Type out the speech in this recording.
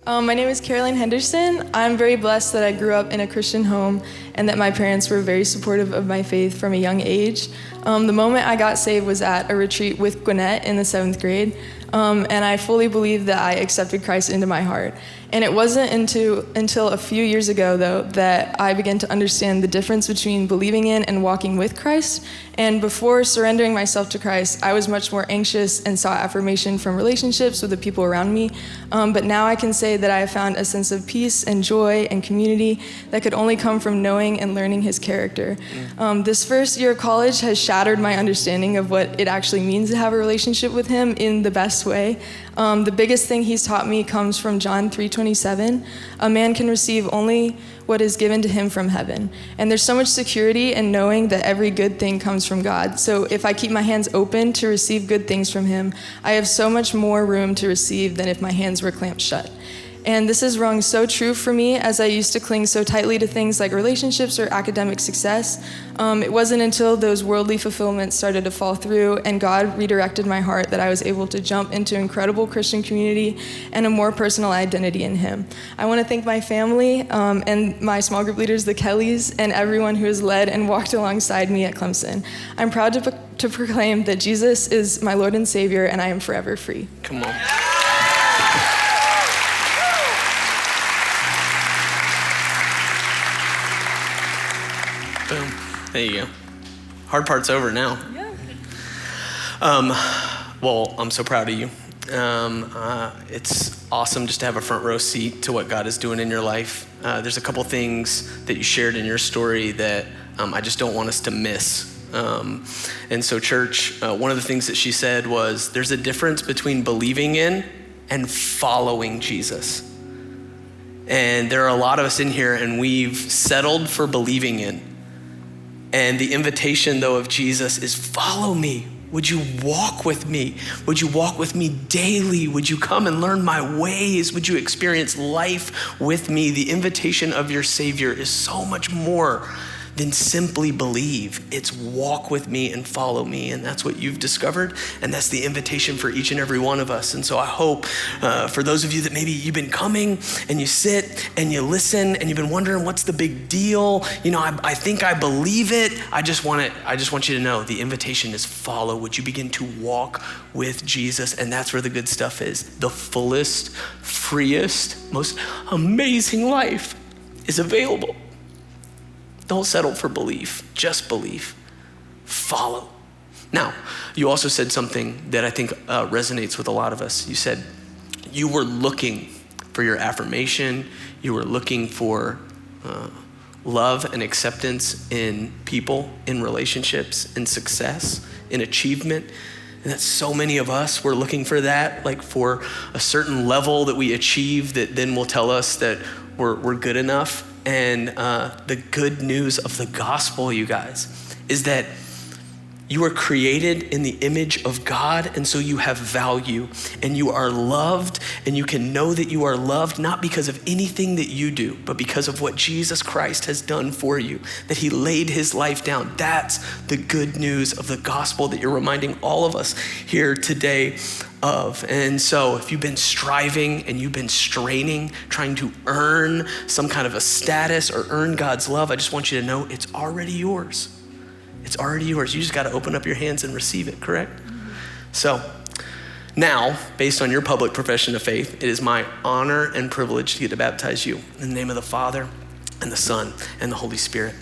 My name is Henderson. I'm very blessed that I grew up in a Christian home and that my parents were very supportive of my faith from a young age. The moment I got saved was at a retreat with Gwinnett in the 7th grade, and I fully believe that I accepted Christ into my heart. And it wasn't until a few years ago, though, that I began to understand the difference between believing in and walking with Christ. And before surrendering myself to Christ, I was much more anxious and sought affirmation from relationships with the people around me. But now I can say that I have found a sense of peace and joy and community that could only come from knowing and learning his character. This first year of college has shattered my understanding of what it actually means to have a relationship with him in the best way. The biggest thing he's taught me comes from John 3:27. A man can receive only what is given to him from heaven. And there's so much security in knowing that every good thing comes from God. So if I keep my hands open to receive good things from him, I have so much more room to receive than if my hands were clamped shut. And this has rung so true for me as I used to cling so tightly to things like relationships or academic success. It wasn't until those worldly fulfillments started to fall through and God redirected my heart that I was able to jump into incredible Christian community and a more personal identity in him. I want to thank my family and my small group leaders, the Kellys, and everyone who has led and walked alongside me at Clemson. I'm proud to proclaim that Jesus is my Lord and Savior and I am forever free. Come on. Boom. There you go. Hard part's over now. Yeah. Well, I'm so proud of you. It's awesome just to have a front row seat to what God is doing in your life. There's a couple things that you shared in your story that I just don't want us to miss. And so church, one of the things that she said was, there's a difference between believing in and following Jesus. And there are a lot of us in here and we've settled for believing in. And the invitation, though, of Jesus is follow me. Would you walk with me? Would you walk with me daily? Would you come and learn my ways? Would you experience life with me? The invitation of your Savior is so much more than simply believe. It's walk with me and follow me. And that's what you've discovered. And that's the invitation for each and every one of us. And so I hope for those of you that maybe you've been coming and you sit and you listen and you've been wondering what's the big deal? You know, I think I believe it. I just want you to know the invitation is follow. Would you begin to walk with Jesus? And that's where the good stuff is. The fullest, freest, most amazing life is available. Don't settle for belief, just believe. Follow. Now, you also said something that I think resonates with a lot of us. You said you were looking for your affirmation. You were looking for love and acceptance in people, in relationships, in success, in achievement. And that so many of us were looking for that, like for a certain level that we achieve that then will tell us that we're good enough. And the good news of the gospel, you guys, is that you are created in the image of God, and so you have value, and you are loved, and you can know that you are loved not because of anything that you do, but because of what Jesus Christ has done for you, that he laid his life down. That's the good news of the gospel that you're reminding all of us here today of. And so if you've been striving and you've been straining, trying to earn some kind of a status or earn God's love, I just want you to know it's already yours. It's already yours. You just got to open up your hands and receive it, correct? Mm-hmm. So now, based on your public profession of faith, it is my honor and privilege to get to baptize you in the name of the Father and the Son and the Holy Spirit.